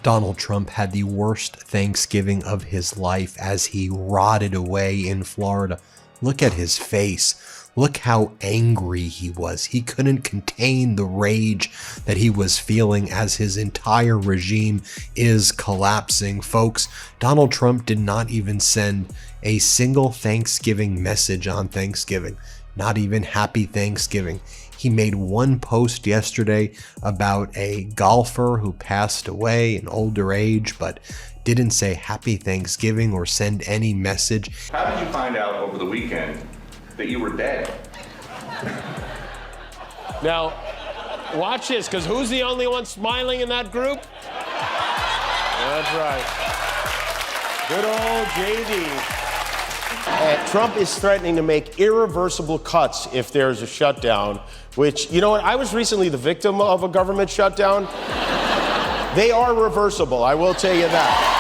Donald Trump had the worst Thanksgiving of his life as he rotted away in Florida. Look at his face. Look how angry he was. He couldn't contain the rage that he was feeling as his entire regime is collapsing. Folks, Donald Trump did not even send a single Thanksgiving message on Thanksgiving. Not even happy Thanksgiving. He made one post yesterday about a golfer who passed away in older age, but didn't say happy Thanksgiving or send any message. How did you find out over the weekend that you were dead? Now, watch this, because who's the only one smiling in that group? That's right. Good old JD. Trump is threatening to make irreversible cuts if there's a shutdown, which, you know what, I was recently the victim of a government shutdown. They are reversible, I will tell you that.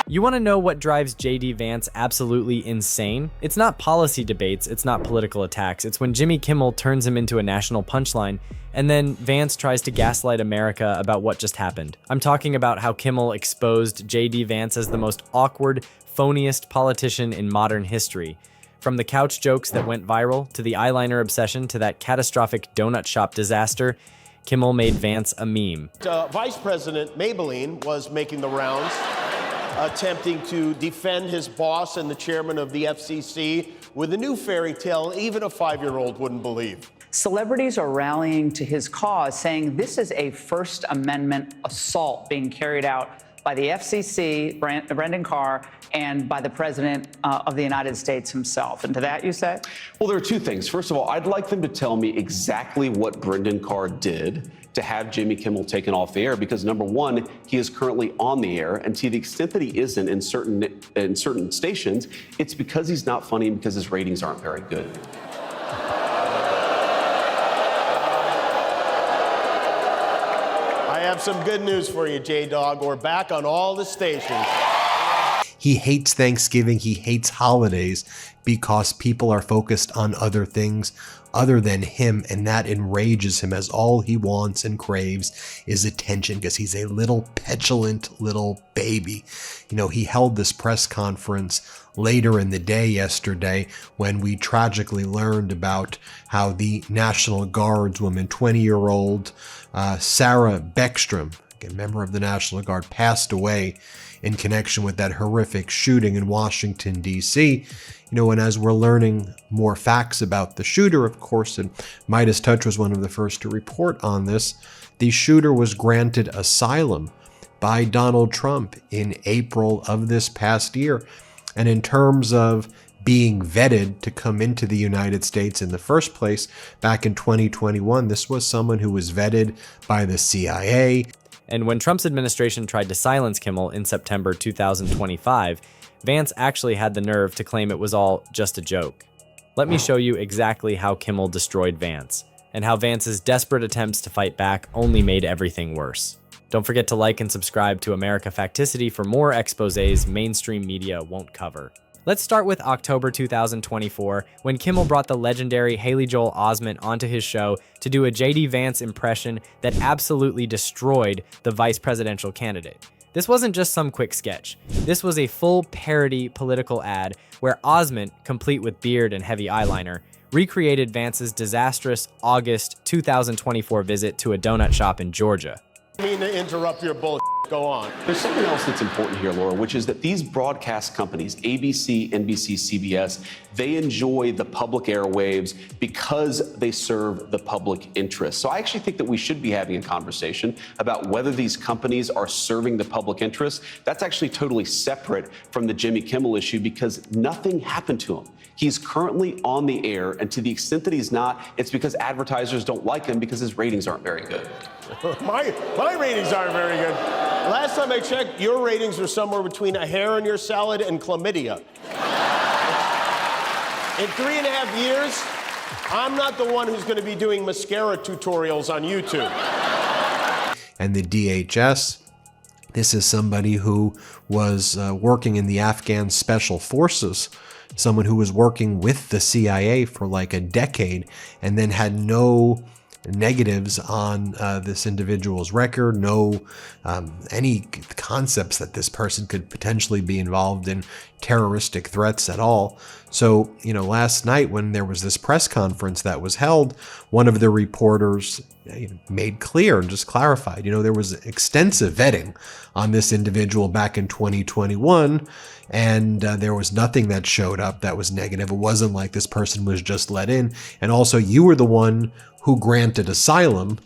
You want to know what drives JD Vance absolutely insane? It's not policy debates, it's not political attacks, it's when Jimmy Kimmel turns him into a national punchline, and then Vance tries to gaslight America about what just happened. I'm talking about how Kimmel exposed JD Vance as the most awkward, phoniest politician in modern history. From the couch jokes that went viral, to the eyeliner obsession, to that catastrophic donut shop disaster, Kimmel made Vance a meme. Vice President Maybelline was making the rounds, attempting to defend his boss and the chairman of the FCC with a new fairy tale even a 5-year-old wouldn't believe. Celebrities are rallying to his cause, saying this is a First Amendment assault being carried out by the FCC, Brendan Carr, and by the President of the United States himself. And to that you say? Well, there are two things. First of all, I'd like them to tell me exactly what Brendan Carr did to have Jimmy Kimmel taken off the air, because number one, he is currently on the air, and to the extent that he isn't in certain stations, it's because he's not funny and because his ratings aren't very good. I have some good news for you, J-Dog. We're back on all the stations. He hates Thanksgiving, he hates holidays because people are focused on other things other than him, and that enrages him, as all he wants and craves is attention because he's a little petulant little baby. You know, he held this press conference later in the day yesterday when we tragically learned about how the National Guard's woman, 20-year-old Sarah Beckstrom, a member of the National Guard, passed away in connection with that horrific shooting in Washington, D.C. You know, and as we're learning more facts about the shooter, of course, and Midas Touch was one of the first to report on this, the shooter was granted asylum by Donald Trump in April of this past year. And in terms of being vetted to come into the United States in the first place, back in 2021, this was someone who was vetted by the CIA. And when Trump's administration tried to silence Kimmel in September 2025, Vance actually had the nerve to claim it was all just a joke. Let me show you exactly how Kimmel destroyed Vance, and how Vance's desperate attempts to fight back only made everything worse. Don't forget to like and subscribe to America Facticity for more exposés mainstream media won't cover. Let's start with October 2024, when Kimmel brought the legendary Haley Joel Osment onto his show to do a JD Vance impression that absolutely destroyed the vice presidential candidate. This wasn't just some quick sketch. This was a full parody political ad where Osment, complete with beard and heavy eyeliner, recreated Vance's disastrous August 2024 visit to a donut shop in Georgia. I mean to interrupt your bullshit. Go on. There's something else that's important here, Laura, which is that these broadcast companies, ABC, NBC, CBS, they enjoy the public airwaves because they serve the public interest. So I actually think that we should be having a conversation about whether these companies are serving the public interest. That's actually totally separate from the Jimmy Kimmel issue because nothing happened to him. He's currently on the air, and to the extent that he's not, it's because advertisers don't like him because his ratings aren't very good. My ratings aren't very good. Last time I checked, your ratings were somewhere between a hair in your salad and chlamydia. In 3.5 years, I'm not the one who's going to be doing mascara tutorials on YouTube. And the DHS, this is somebody who was working in the Afghan Special Forces, someone who was working with the CIA for like a decade and then had no negatives on this individual's record, no any concepts that this person could potentially be involved in terroristic threats at all. So, last night when there was this press conference that was held, one of the reporters made clear and just clarified, there was extensive vetting on this individual back in 2021, and there was nothing that showed up that was negative. It wasn't like this person was just let in. And also, you were the one who granted asylum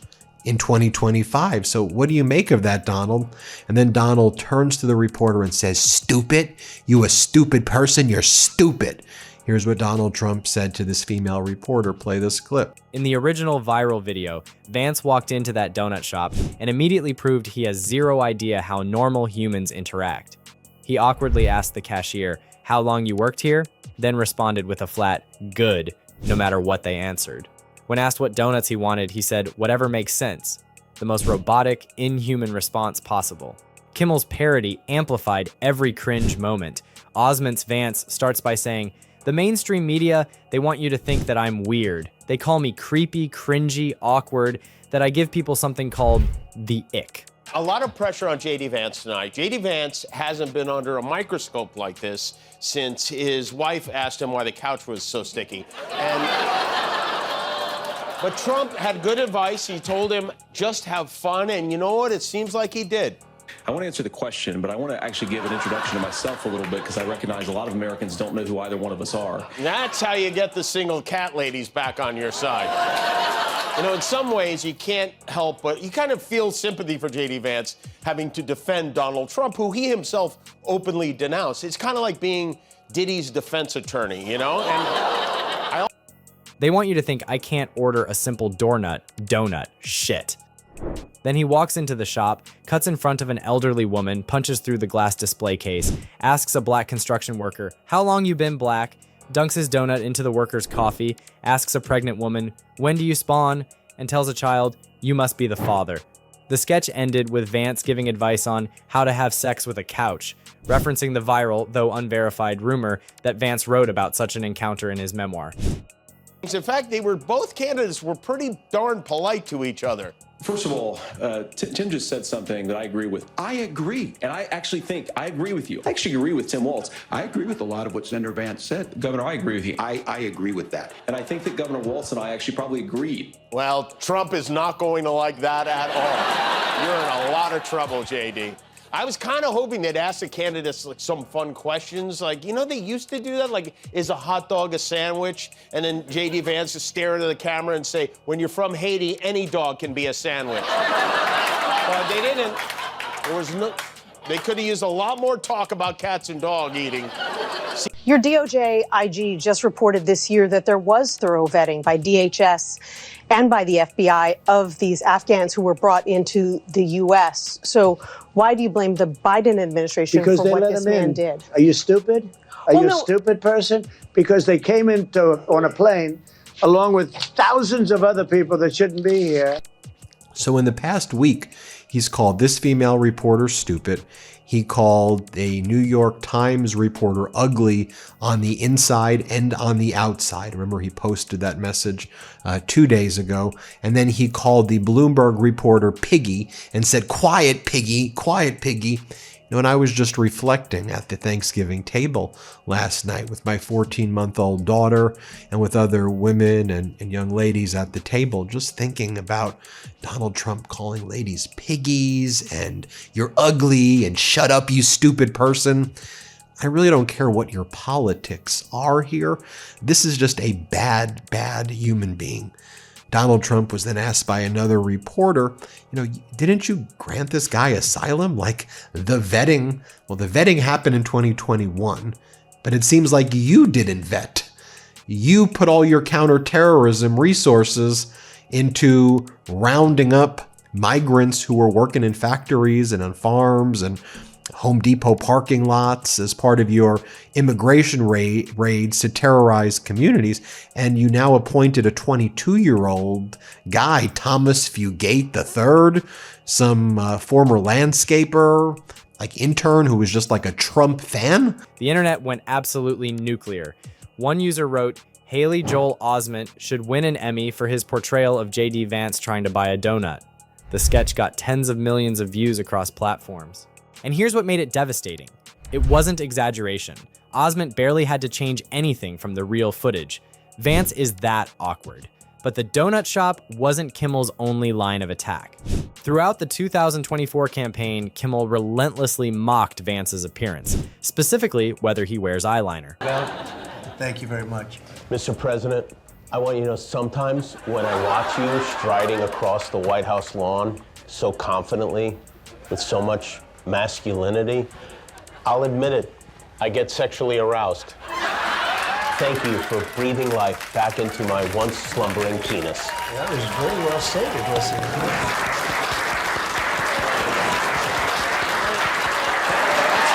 in 2025. So what do you make of that, Donald? And then Donald turns to the reporter and says, "Stupid? You a stupid person? You're stupid." Here's what Donald Trump said to this female reporter. Play this clip. In the original viral video, Vance walked into that donut shop and immediately proved he has zero idea how normal humans interact. He awkwardly asked the cashier how long you worked here, then responded with a flat, "Good," no matter what they answered. When asked what donuts he wanted, he said, "Whatever makes sense," the most robotic, inhuman response possible. Kimmel's parody amplified every cringe moment. Osment's Vance starts by saying, "The mainstream media, they want you to think that I'm weird. They call me creepy, cringy, awkward, that I give people something called the ick." A lot of pressure on J.D. Vance tonight. J.D. Vance hasn't been under a microscope like this since his wife asked him why the couch was so sticky. But Trump had good advice. He told him, just have fun. And you know what? It seems like he did. I want to answer the question, but I want to actually give an introduction to myself a little bit because I recognize a lot of Americans don't know who either one of us are. That's how you get the single cat ladies back on your side. In some ways, you can't help but you kind of feel sympathy for J.D. Vance having to defend Donald Trump, who he himself openly denounced. It's kind of like being Diddy's defense attorney, They want you to think I can't order a simple donut. Shit. Then he walks into the shop, cuts in front of an elderly woman, punches through the glass display case, asks a black construction worker, "How long you been black?" Dunks his donut into the worker's coffee, asks a pregnant woman, "When do you spawn?" and tells a child, "You must be the father." The sketch ended with Vance giving advice on how to have sex with a couch, referencing the viral, though unverified, rumor that Vance wrote about such an encounter in his memoir. In fact, both candidates were pretty darn polite to each other. First of all, Tim just said something that I agree with. I agree, and I actually think I agree with you. I actually agree with Tim Walz. I agree with a lot of what Senator Vance said. Governor, I agree with you. I agree with that. And I think that Governor Walz and I actually probably agreed. Well, Trump is not going to like that at all. You're in a lot of trouble, J.D. I was kind of hoping they'd ask the candidates some fun questions. They used to do that. Is a hot dog a sandwich? And then J.D. Vance would stare into the camera and say, "When you're from Haiti, any dog can be a sandwich." But they didn't. They could have used a lot more talk about cats and dog eating. Your DOJ IG just reported this year that there was thorough vetting by DHS and by the FBI of these Afghans who were brought into the U.S. So why do you blame the Biden administration for what this man did? Are you stupid? Are you a stupid person? Because they came on a plane along with thousands of other people that shouldn't be here. So in the past week, he's called this female reporter stupid. He called a New York Times reporter ugly on the inside and on the outside. Remember, he posted that message 2 days ago. And then he called the Bloomberg reporter piggy and said, "Quiet, piggy, quiet, piggy." And I was just reflecting at the Thanksgiving table last night with my 14-month-old daughter and with other women and young ladies at the table, just thinking about Donald Trump calling ladies piggies and "you're ugly" and "shut up, you stupid person." I really don't care what your politics are here. This is just a bad, bad human being. Donald Trump was then asked by another reporter, didn't you grant this guy asylum? The vetting happened in 2021, but it seems like you didn't vet. You put all your counterterrorism resources into rounding up migrants who were working in factories and on farms and Home Depot parking lots as part of your immigration raids to terrorize communities. And you now appointed a 22-year-old guy, Thomas Fugate III, some former landscaper, intern who was just a Trump fan. The internet went absolutely nuclear. One user wrote, Haley Joel Osment should win an Emmy for his portrayal of J.D. Vance trying to buy a donut. The sketch got tens of millions of views across platforms. And here's what made it devastating. It wasn't exaggeration. Osment barely had to change anything from the real footage. Vance is that awkward. But the donut shop wasn't Kimmel's only line of attack. Throughout the 2024 campaign, Kimmel relentlessly mocked Vance's appearance, specifically whether he wears eyeliner. Thank you very much. Mr. President, I want you to know sometimes when I watch you striding across the White House lawn so confidently, with so much masculinity, I'll admit it, I get sexually aroused. Thank you for breathing life back into my once slumbering penis. That was very well stated, listen. That's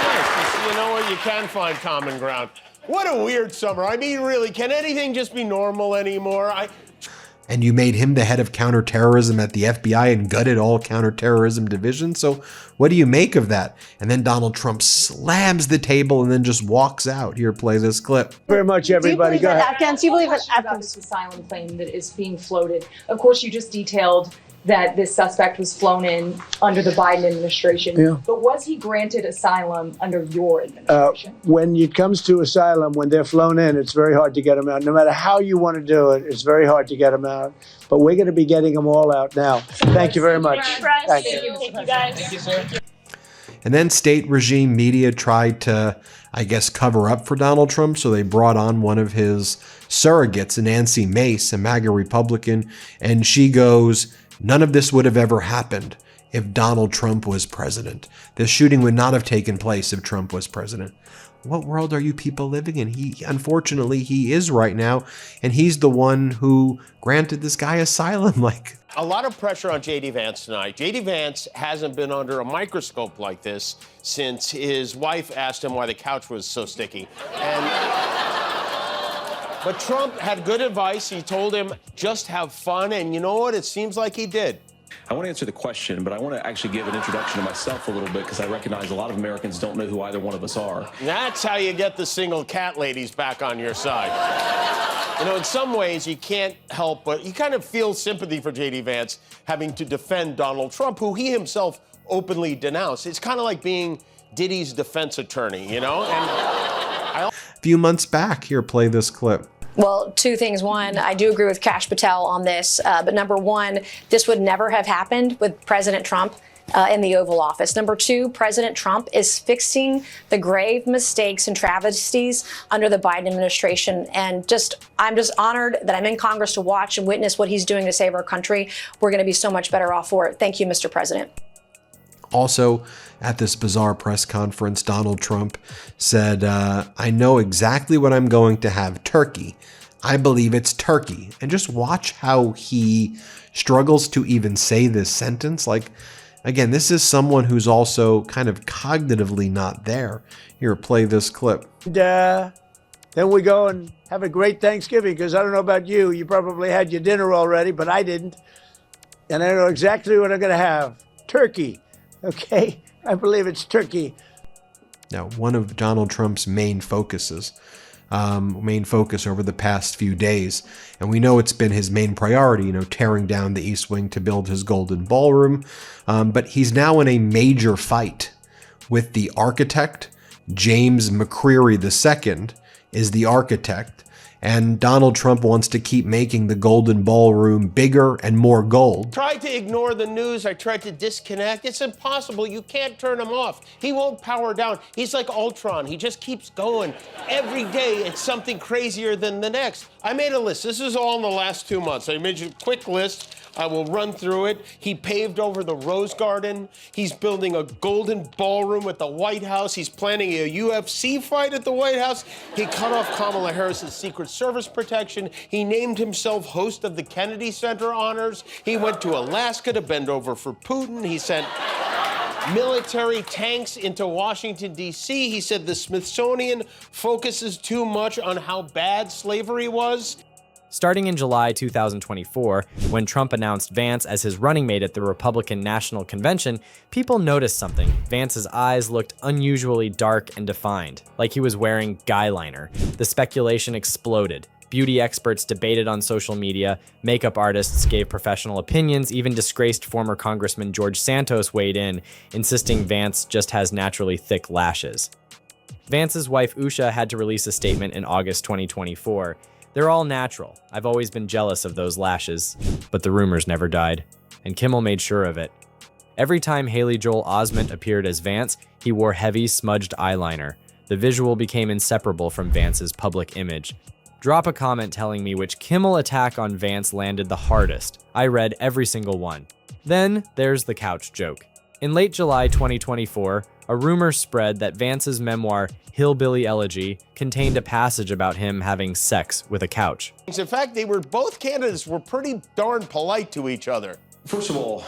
nice. You know what? You can find common ground. What a weird summer. I mean, really, can anything just be normal anymore? And you made him the head of counterterrorism at the FBI and gutted all counterterrorism divisions. So what do you make of that? And then Donald Trump slams the table and then just walks out. Here, play this clip. Very much, everybody. Go ahead. Afghans, do you believe that Afghans asylum claim that is being floated? Of course, you just detailed that this suspect was flown in under the Biden administration. Yeah. But was he granted asylum under your administration? When it comes to asylum, when they're flown in, it's very hard to get them out. No matter how you want to do it, it's very hard to get them out. But we're going to be getting them all out now. Thank you very much. Thank you. Thank you, guys. Thank you, sir. And then state regime media tried to, I guess, cover up for Donald Trump. So they brought on one of his surrogates, Nancy Mace, a MAGA Republican. And she goes, none of this would have ever happened if Donald Trump was president. This shooting would not have taken place if Trump was president. What world are you people living in? Unfortunately, he is right now. And he's the one who granted this guy asylum. Like, A lot of pressure on J.D. Vance tonight. J.D. Vance hasn't been under a microscope like this since his wife asked him why the couch was so sticky. But Trump had good advice. He told him, just have fun. And you know what? It seems like he did. I want to answer the question, but I want to actually give an introduction to myself a little bit because I recognize a lot of Americans don't know who either one of us are. That's how you get the single cat ladies back on your side. You know, in some ways, you can't help but you kind of feel sympathy for J.D. Vance having to defend Donald Trump, who he himself openly denounced. It's kind of like being Diddy's defense attorney, you know? A few months back, here, play this clip. Well, two things. One, I do agree with Kash Patel on this. But number one, this would never have happened with President Trump in the Oval Office. Number two, President Trump is fixing the grave mistakes and travesties under the Biden administration. And I'm just honored that I'm in Congress to watch and witness what he's doing to save our country. We're going to be so much better off for it. Thank you, Mr. President. Also, at this bizarre press conference, Donald Trump said, I know exactly what I'm going to have, turkey. I believe it's turkey. And just watch how he struggles to even say this sentence. Like, again, this is someone who's also kind of cognitively not there. Here, play this clip. And, then we go and have a great Thanksgiving, because I don't know about you. You probably had your dinner already, but I didn't. And I know exactly what I'm going to have. Turkey. Okay? I believe it's turkey. Now, one of Donald Trump's main focus over the past few days, and we know it's been his main priority, tearing down the East Wing to build his Golden Ballroom, but he's now in a major fight with the architect. James McCreary II is the architect, and Donald Trump wants to keep making the Golden Ballroom bigger and more gold. Tried to ignore the news. I tried to disconnect. It's impossible. You can't turn him off. He won't power down. He's like Ultron. He just keeps going. Every day, it's something crazier than the next. I made a list. This is all in the last 2 months. I made you a quick list. I will run through it. He paved over the Rose Garden. He's building a Golden Ballroom at the White House. He's planning a UFC fight at the White House. He cut off Kamala Harris's Secret Service protection. He named himself host of the Kennedy Center honors. He went to Alaska to bend over for Putin. He sent military tanks into Washington, D.C. He said the Smithsonian focuses too much on how bad slavery was. Starting in July 2024, when Trump announced Vance as his running mate at the Republican National Convention, people noticed something. Vance's eyes looked unusually dark and defined, like he was wearing guy liner. The speculation exploded. Beauty experts debated on social media, makeup artists gave professional opinions, even disgraced former Congressman George Santos weighed in, insisting Vance just has naturally thick lashes. Vance's wife Usha had to release a statement in August 2024. They're all natural. I've always been jealous of those lashes. But the rumors never died, and Kimmel made sure of it. Every time Haley Joel Osment appeared as Vance, he wore heavy, smudged eyeliner. The visual became inseparable from Vance's public image. Drop a comment telling me which Kimmel attack on Vance landed the hardest. I read every single one. Then there's the couch joke. In late July 2024, a rumor spread that Vance's memoir, Hillbilly Elegy, contained a passage about him having sex with a couch. In fact, both candidates were pretty darn polite to each other. First of all,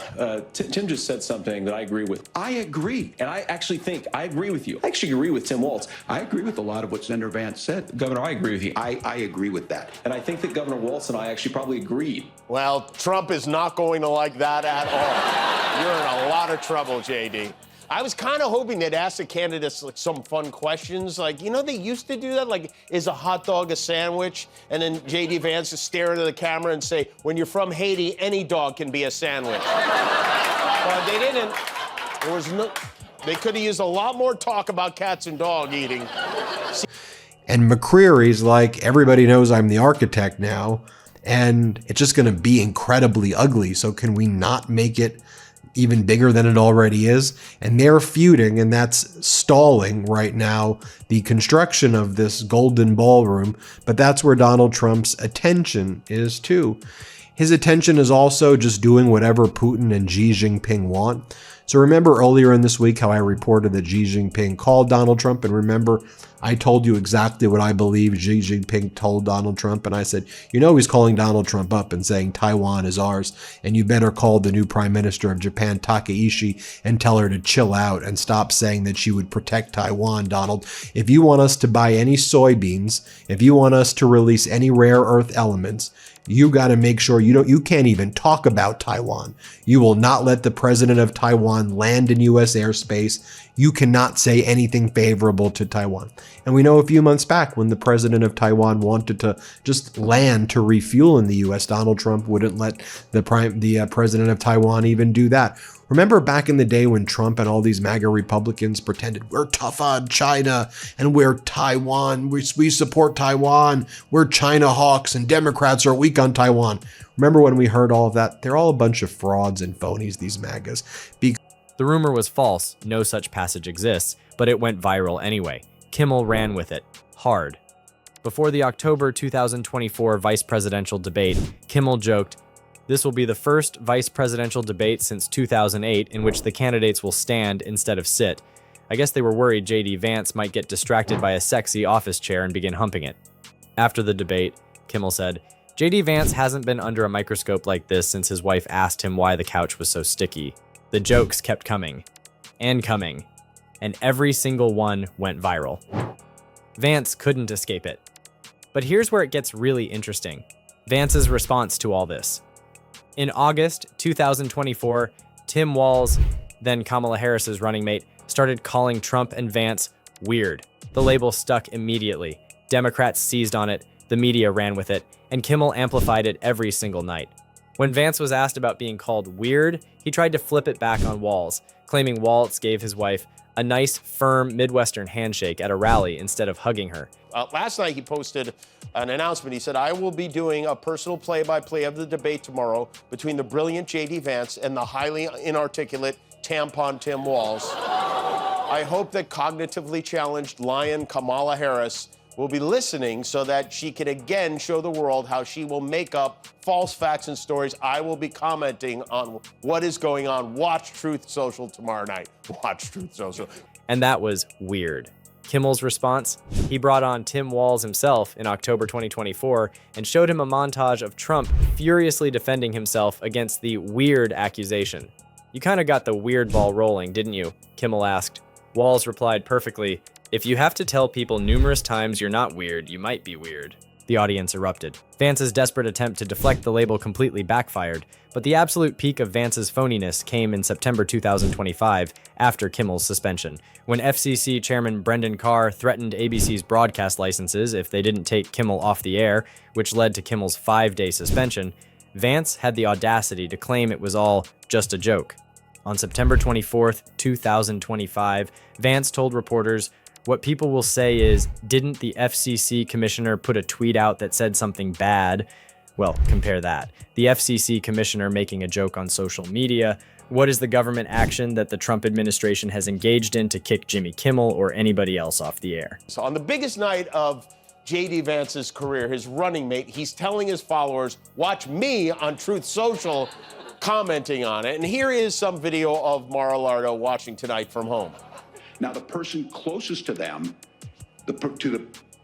Tim just said something that I agree with. I agree. And I actually think I agree with you. I actually agree with Tim Walz. I agree with a lot of what Senator Vance said. Governor, I agree with you. I agree with that. And I think that Governor Walz and I actually probably agreed. Well, Trump is not going to like that at all. You're in a lot of trouble, JD. I was kind of hoping they'd ask the candidates like some fun questions. Like, they used to do that. Like, is a hot dog a sandwich? And then JD Vance would stare into the camera and say, when you're from Haiti, any dog can be a sandwich. But they didn't. They could have used a lot more talk about cats and dog eating. And McCreary's like, everybody knows I'm the architect now, and it's just going to be incredibly ugly. So can we not make it even bigger than it already is? And they're feuding, and that's stalling right now the construction of this golden ballroom. But that's where Donald Trump's attention is too. His attention is also just doing whatever Putin and Xi Jinping want. So remember earlier in this week how I reported that Xi Jinping called Donald Trump, and remember I told you exactly what I believe Xi Jinping told Donald Trump, and I said, he's calling Donald Trump up and saying Taiwan is ours, and you better call the new Prime Minister of Japan, Takaishi, and tell her to chill out and stop saying that she would protect Taiwan, Donald. If you want us to buy any soybeans, if you want us to release any rare earth elements, you got to make sure you can't even talk about Taiwan. You will not let the president of Taiwan land in U.S. airspace. You cannot say anything favorable to Taiwan. And we know a few months back when the president of Taiwan wanted to just land to refuel in the U.S., Donald Trump wouldn't let the president of Taiwan even do that. Remember back in the day when Trump and all these MAGA Republicans pretended we're tough on China and we're Taiwan, we support Taiwan, we're China hawks, and Democrats are weak on Taiwan. Remember when we heard all of that? They're all a bunch of frauds and phonies, these MAGAs. The rumor was false, no such passage exists, but it went viral anyway. Kimmel ran with it, hard. Before the October 2024 vice presidential debate, Kimmel joked, "This will be the first vice presidential debate since 2008 in which the candidates will stand instead of sit. I guess they were worried JD Vance might get distracted by a sexy office chair and begin humping it." After the debate, Kimmel said, "JD Vance hasn't been under a microscope like this since his wife asked him why the couch was so sticky." The jokes kept coming, and every single one went viral. Vance couldn't escape it. But here's where it gets really interesting. Vance's response to all this. In August 2024, Tim Walz, then Kamala Harris's running mate, started calling Trump and Vance weird. The label stuck immediately. Democrats seized on it, the media ran with it, and Kimmel amplified it every single night. When Vance was asked about being called weird, he tried to flip it back on Walz, claiming Walz gave his wife a nice, firm Midwestern handshake at a rally instead of hugging her. Last night he posted an announcement. He said, "I will be doing a personal play-by-play of the debate tomorrow between the brilliant JD Vance and the highly inarticulate tampon Tim Walz. I hope that cognitively challenged lion Kamala Harris will be listening so that she can again show the world how she will make up false facts and stories. I will be commenting on what is going on. Watch Truth Social tomorrow night." Watch Truth Social. And that was weird. Kimmel's response? He brought on Tim Walz himself in October 2024 and showed him a montage of Trump furiously defending himself against the weird accusation. "You kind of got the weird ball rolling, didn't you?" Kimmel asked. Walz replied perfectly, "If you have to tell people numerous times you're not weird, you might be weird." The audience erupted. Vance's desperate attempt to deflect the label completely backfired, but the absolute peak of Vance's phoniness came in September 2025, after Kimmel's suspension, when FCC Chairman Brendan Carr threatened ABC's broadcast licenses if they didn't take Kimmel off the air, which led to Kimmel's 5-day suspension. Vance had the audacity to claim it was all just a joke. On September 24th, 2025, Vance told reporters, "What people will say is, didn't the FCC commissioner put a tweet out that said something bad?" Well, compare that. The FCC commissioner making a joke on social media. What is the government action that the Trump administration has engaged in to kick Jimmy Kimmel or anybody else off the air? So on the biggest night of J.D. Vance's career, his running mate, he's telling his followers, watch me on Truth Social commenting on it. And here is some video of Mar-a-Lago watching tonight from home. Now, the person closest to them,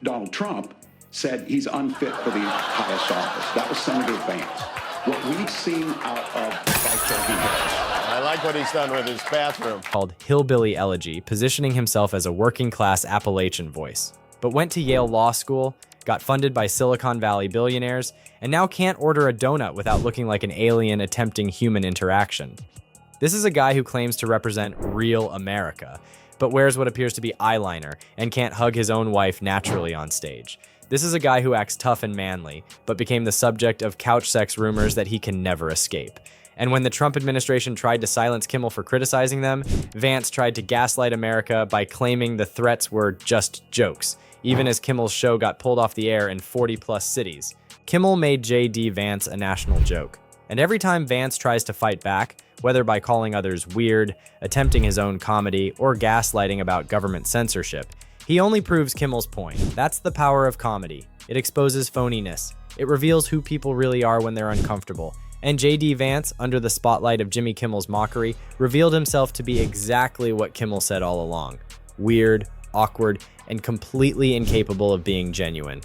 Donald Trump, said he's unfit for the highest office. That was Senator Vance. What we've seen out of I like what he's done with his bathroom. Called Hillbilly Elegy, positioning himself as a working-class Appalachian voice, but went to Yale Law School, got funded by Silicon Valley billionaires, and now can't order a donut without looking like an alien attempting human interaction. This is a guy who claims to represent real America, but wears what appears to be eyeliner and can't hug his own wife naturally on stage. This is a guy who acts tough and manly, but became the subject of couch sex rumors that he can never escape. And when the Trump administration tried to silence Kimmel for criticizing them, Vance tried to gaslight America by claiming the threats were just jokes, even as Kimmel's show got pulled off the air in 40-plus cities. Kimmel made J.D. Vance a national joke. And every time Vance tries to fight back, whether by calling others weird, attempting his own comedy, or gaslighting about government censorship, he only proves Kimmel's point. That's the power of comedy. It exposes phoniness. It reveals who people really are when they're uncomfortable. And J.D. Vance, under the spotlight of Jimmy Kimmel's mockery, revealed himself to be exactly what Kimmel said all along: weird, awkward, and completely incapable of being genuine.